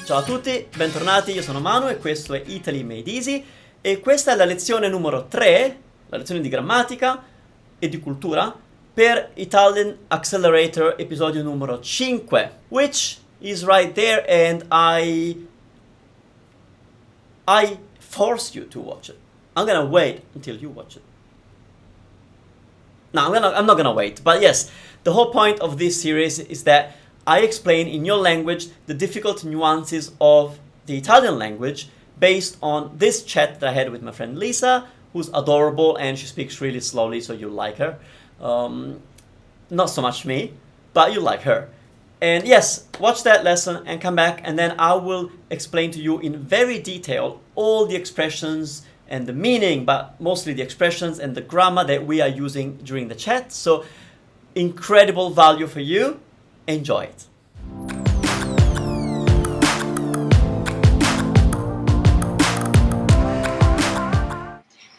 Ciao a tutti, bentornati, io sono Manu e questo è Italy Made Easy e questa è la lezione numero 3, la lezione di grammatica e di cultura per Italian Accelerator episodio numero 5, which is right there and I force you to watch it. I'm gonna wait until you watch it. No, I'm not gonna wait, but yes, the whole point of this series is that I explain in your language the difficult nuances of the Italian language based on this chat that I had with my friend Lisa, who's adorable and she speaks really slowly, so you like her. Not so much me, but you like her. And yes, watch that lesson and come back, and then I will explain to you in very detail all the expressions and the meaning, but mostly the expressions and the grammar that we are using during the chat. So incredible value for you. Enjoy it.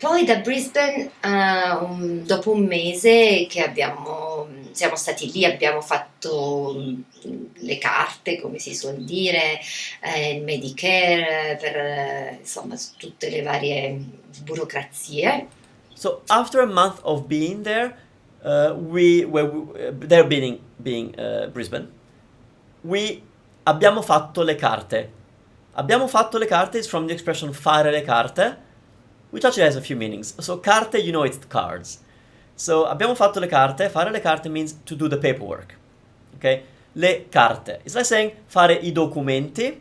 Poi da Brisbane, dopo un mese che siamo stati lì, abbiamo fatto le carte, come si suol dire, il Medicare, per insomma tutte le varie burocrazie. So after a month of being there, we were there being Brisbane, abbiamo fatto le carte. Abbiamo fatto le carte is from the expression fare le carte, which actually has a few meanings. So carte, you know, it's the cards. So abbiamo fatto le carte. Fare le carte means to do the paperwork. Okay? Le carte. It's like saying fare I documenti,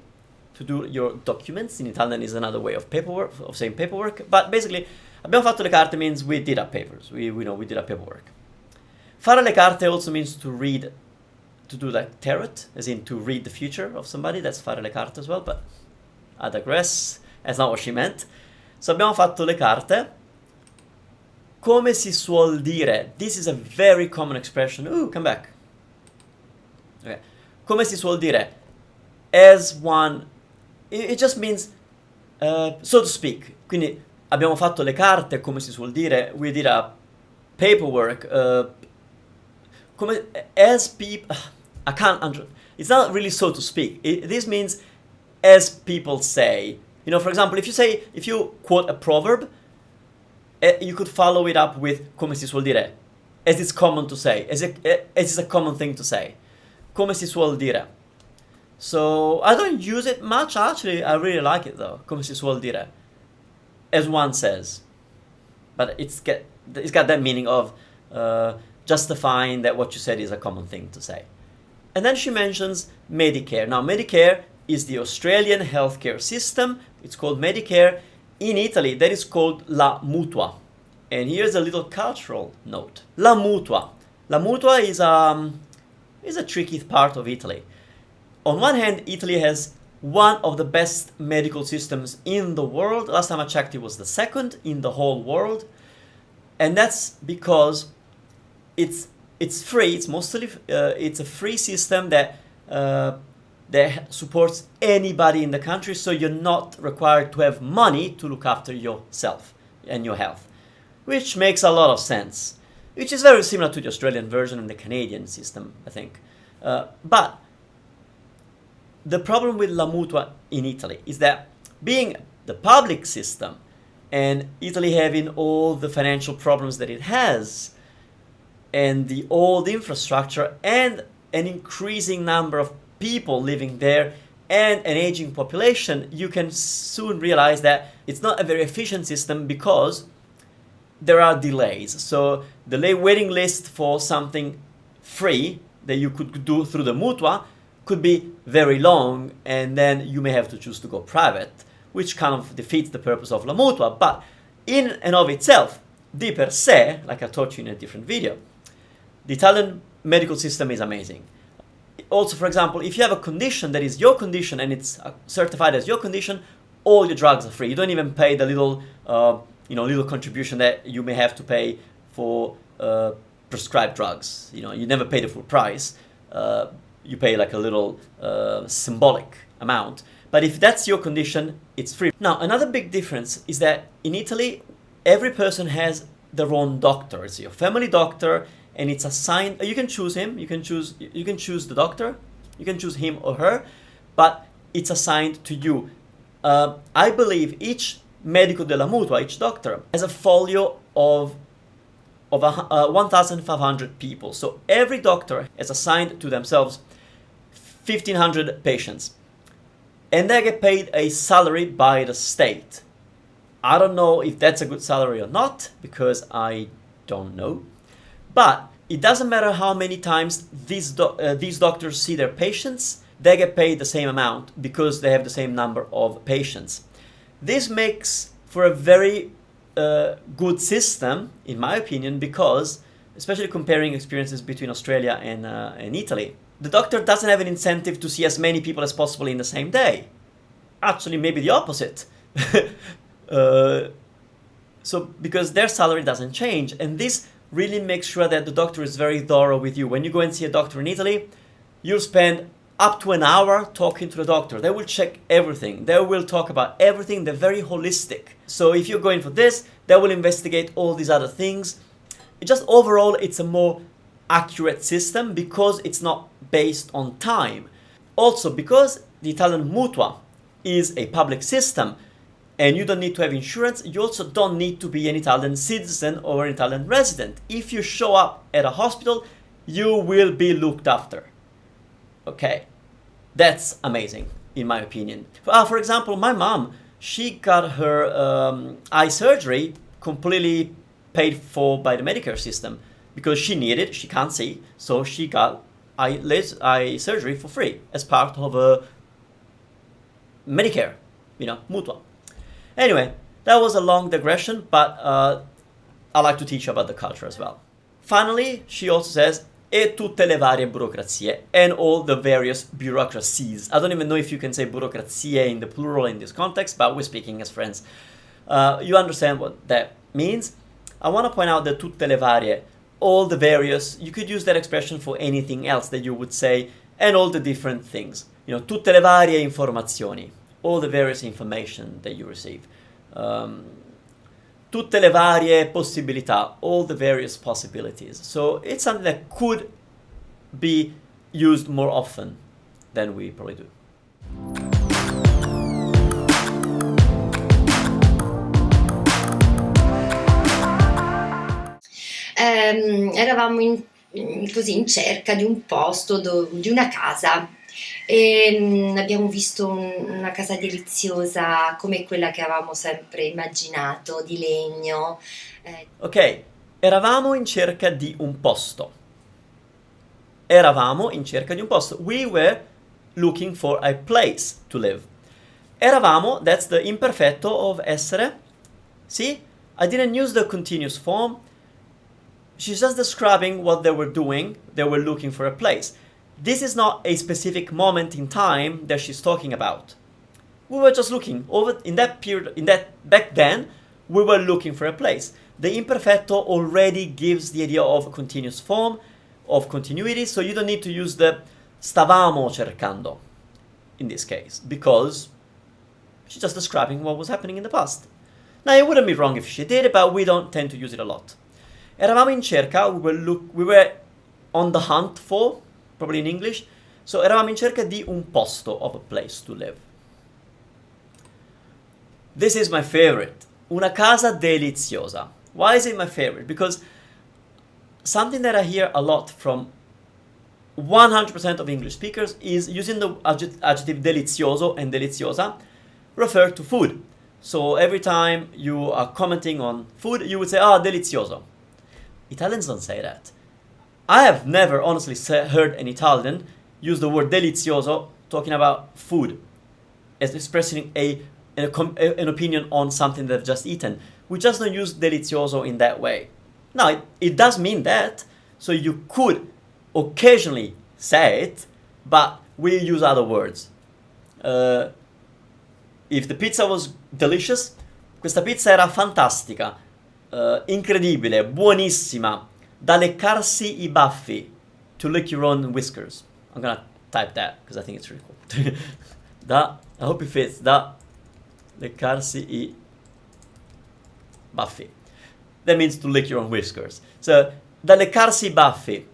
to do your documents. In Italian is another way of paperwork, of saying paperwork. But basically, abbiamo fatto le carte means we did our papers. We did our paperwork. Fare le carte also means to read, to do like tarot, as in to read the future of somebody. That's fare le carte as well, but I digress. That's not what she meant. So abbiamo fatto le carte. Come si suol dire? This is a very common expression. Ooh, come back. Okay. Come si suol dire? As one, it just means, so to speak. Quindi abbiamo fatto le carte, come si suol dire. We did a paperwork. As people, I can't. It's not really so to speak. This means as people say. You know, for example, if you quote a proverb, you could follow it up with come si suol dire, as it's common to say, as it's a common thing to say. Come si suol dire. So I don't use it much. Actually, I really like it though. Come si suol dire, as one says, but it's got that meaning of justifying that what you said is a common thing to say. And then she mentions Medicare. Now, Medicare is the Australian healthcare system. It's called Medicare. In Italy, that is called La Mutua. And here's a little cultural note. La Mutua. La Mutua is a tricky part of Italy. On one hand, Italy has one of the best medical systems in the world. Last time I checked, it was the second in the whole world. And that's because it's free. It's mostly it's a free system that supports anybody in the country, so you're not required to have money to look after yourself and your health, which makes a lot of sense, which is very similar to the Australian version and the Canadian system, I think. But the problem with La Mutua in Italy is that being the public system and Italy having all the financial problems that it has, and the old infrastructure and an increasing number of people living there and an aging population, you can soon realize that it's not a very efficient system because there are delays. So the waiting list for something free that you could do through the Mutua could be very long, and then you may have to choose to go private, which kind of defeats the purpose of La Mutua. But in and of itself, di per sé, like I taught you in a different video, the Italian medical system is amazing. Also, for example, if you have a condition that is your condition and it's certified as your condition, all your drugs are free. You don't even pay the little contribution that you may have to pay for prescribed drugs. You know, you never pay the full price. You pay like a little symbolic amount. But if that's your condition, it's free. Now, another big difference is that in Italy, every person has their own doctor. It's your family doctor, and it's assigned. You can choose him. You can choose the doctor. You can choose him or her, but it's assigned to you. I believe each medico della mutua, each doctor, has a folio of 1,500 people. So every doctor has assigned to themselves 1,500 patients. And they get paid a salary by the state. I don't know if that's a good salary or not, because I don't know. But it doesn't matter how many times these doctors see their patients, they get paid the same amount because they have the same number of patients. This makes for a very good system, in my opinion, because, especially comparing experiences between Australia and Italy, the doctor doesn't have an incentive to see as many people as possible in the same day. Actually, maybe the opposite. So because their salary doesn't change, and this really makes sure that the doctor is very thorough with you. When you go and see a doctor in Italy, you'll spend up to an hour talking to the doctor. They will check everything. They will talk about everything. They're very holistic. So if you're going for this, they will investigate all these other things. Just overall, it's a more accurate system because it's not based on time. Also, because the Italian mutua is a public system and you don't need to have insurance, you also don't need to be an Italian citizen or an Italian resident. If you show up at a hospital, you will be looked after. Okay, that's amazing, in my opinion. For example, my mom, she got her eye surgery completely paid for by the Medicare system because she needed it, she can't see, so she got eye surgery for free as part of a Medicare, mutua. Anyway, that was a long digression, but I like to teach about the culture as well. Finally, she also says, e tutte le varie burocrazie, and all the various bureaucracies. I don't even know if you can say burocrazie in the plural in this context, but we're speaking as friends. You understand what that means. I want to point out that tutte le varie, all the various, you could use that expression for anything else that you would say, and all the different things. Tutte le varie informazioni, all the various information that you receive. Tutte le varie possibilità, all the various possibilities. So it's something that could be used more often than we probably do. Eravamo così in cerca di un posto, di una casa. E abbiamo visto una casa deliziosa come quella che avevamo sempre immaginato, di legno. Ok, eravamo in cerca di un posto. Eravamo in cerca di un posto. We were looking for a place to live. Eravamo, that's the imperfetto of essere. See, I didn't use the continuous form. She's just describing what they were doing. They were looking for a place. This is not a specific moment in time that she's talking about. We were just looking over in that period, back then, we were looking for a place. The imperfetto already gives the idea of continuous form, of continuity, so you don't need to use the stavamo cercando in this case, because she's just describing what was happening in the past. Now, it wouldn't be wrong if she did, but we don't tend to use it a lot. Eravamo in cerca, we were on the hunt for, probably in English. So eravamo in cerca di un posto, of a place to live. This is my favorite. Una casa deliziosa. Why is it my favorite? Because something that I hear a lot from 100% of English speakers is using the adjective delizioso and deliziosa refer to food. So every time you are commenting on food, you would say, delizioso. Italians don't say that. I have never honestly heard an Italian use the word delizioso talking about food as expressing an opinion on something they've just eaten. We just don't use delizioso in that way. Now, it does mean that, so you could occasionally say it, but we use other words. If the pizza was delicious, questa pizza era fantastica, incredibile, buonissima, da leccarsi I baffi, to lick your own whiskers. I'm gonna type that because I think it's really cool. I hope it fits. Da leccarsi I baffi. That means to lick your own whiskers. So, da leccarsi I baffi.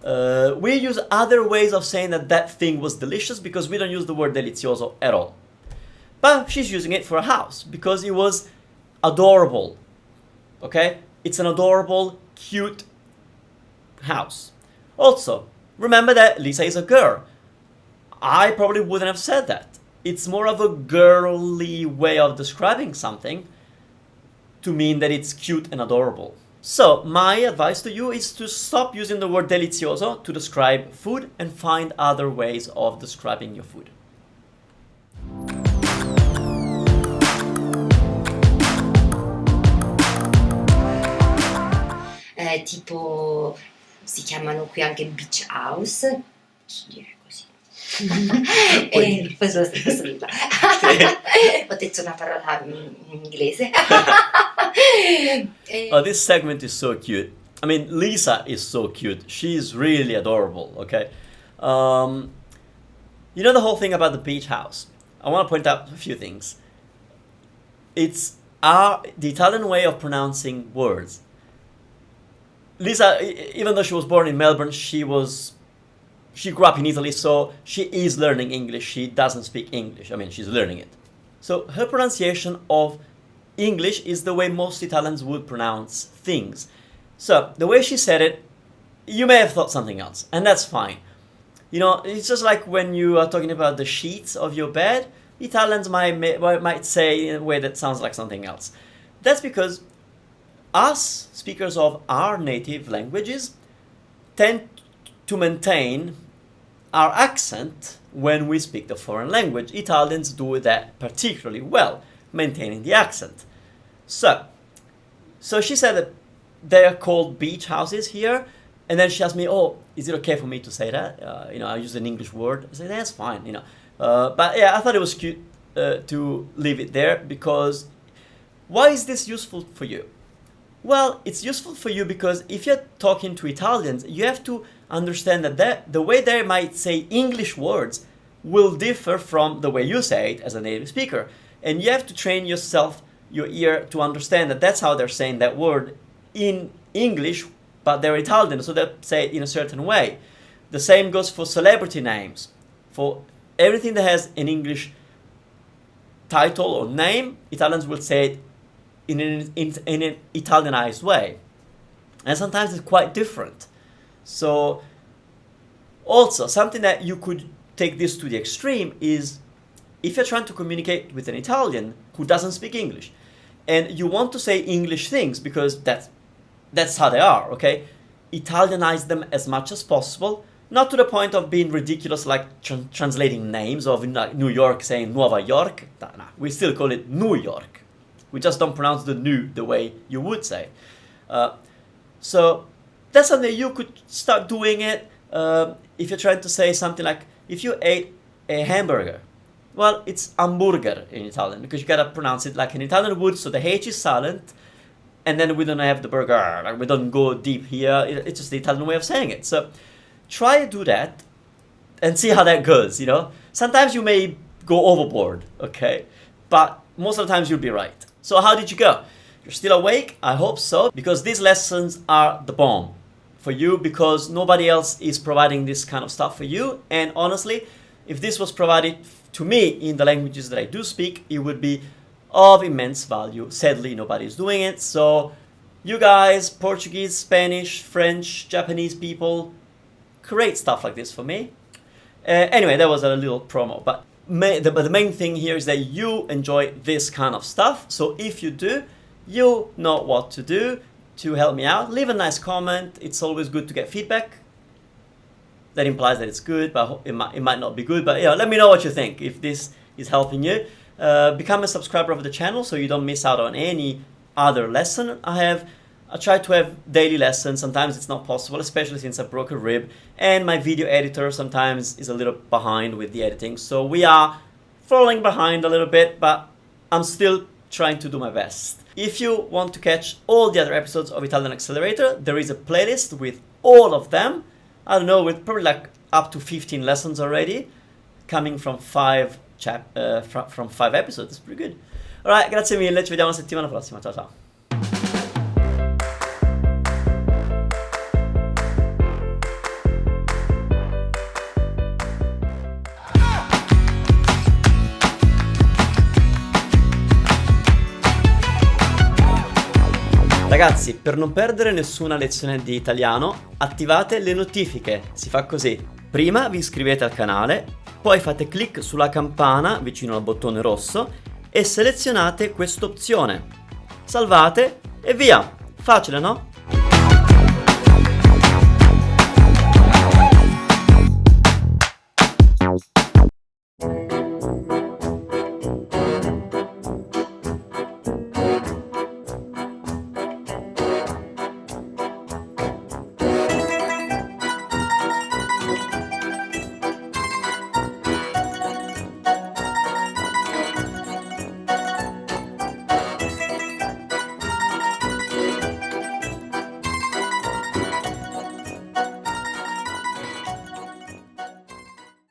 We use other ways of saying that that thing was delicious because we don't use the word delizioso at all. But she's using it for a house because it was adorable. Okay? It's an adorable, cute house. Also, remember that Lisa is a girl. I probably wouldn't have said that. It's more of a girly way of describing something to mean that it's cute and adorable. So, my advice to you is to stop using the word delizioso to describe food and find other ways of describing your food. Tipo, si chiamano qui anche beach house, posso dire così. Posso dirla. Ho detto una parola in inglese. Oh, this segment is so cute. I mean, Lisa is so cute. She's really adorable, okay? You know the whole thing about the beach house? I want to point out a few things. It's the Italian way of pronouncing words. Lisa, even though she was born in Melbourne, she grew up in Italy, so she is learning English. She doesn't speak English. I mean, she's learning it. So her pronunciation of English is the way most Italians would pronounce things. So the way she said it, you may have thought something else, and that's fine. You know, it's just like when you are talking about the sheets of your bed, Italians might say in a way that sounds like something else. That's because us, speakers of our native languages, tend to maintain our accent when we speak the foreign language. Italians do that particularly well, maintaining the accent. So she said that they are called beach houses here, and then she asked me, "Oh, is it okay for me to say that? I use an English word." I said, "That's fine." But yeah, I thought it was cute to leave it there because why is this useful for you? Well, it's useful for you because if you're talking to Italians, you have to understand that the way they might say English words will differ from the way you say it as a native speaker. And you have to train your ear to understand that that's how they're saying that word in English, but they're Italian, so they say it in a certain way. The same goes for celebrity names. For everything that has an English title or name, Italians will say it in an Italianized way. And sometimes it's quite different. So, also, something that you could take this to the extreme is if you're trying to communicate with an Italian who doesn't speak English, and you want to say English things because that's how they are, okay? Italianize them as much as possible, not to the point of being ridiculous like translating names of New York saying Nuova York. No, we still call it New York. We just don't pronounce the new the way you would say. So that's something you could start doing it if you're trying to say something like, if you ate a hamburger, well, it's hamburger in Italian because you gotta pronounce it like an Italian would, so the H is silent, and then we don't have the burger, like we don't go deep here, it's just the Italian way of saying it. So try to do that and see how that goes, Sometimes you may go overboard, okay? But most of the times you'll be right. So how did you go? You're still awake? I hope so, because these lessons are the bomb for you because nobody else is providing this kind of stuff for you. And honestly, if this was provided to me in the languages that I do speak, it would be of immense value. Sadly, nobody is doing it. So you guys, Portuguese, Spanish, French, Japanese people, create stuff like this for me. Anyway, that was a little promo, but the main thing here is that you enjoy this kind of stuff. So if you do, you know what to do to help me out. Leave a nice comment. It's always good to get feedback. That implies that it's good, but it might not be good. But let me know what you think if this is helping you. Become a subscriber of the channel so you don't miss out on any other lesson I try to have daily lessons. Sometimes it's not possible, especially since I broke a rib, and my video editor sometimes is a little behind with the editing. So we are falling behind a little bit, but I'm still trying to do my best. If you want to catch all the other episodes of Italian Accelerator, there is a playlist with all of them. I don't know, with probably like up to 15 lessons already, coming from 5 episodes. It's pretty good. Alright, grazie mille, ci vediamo la settimana prossima. Ciao ciao. Ragazzi, per non perdere nessuna lezione di italiano, attivate le notifiche. Si fa così. Prima vi iscrivete al canale, poi fate clic sulla campana vicino al bottone rosso e selezionate quest'opzione. Salvate e via! Facile, no?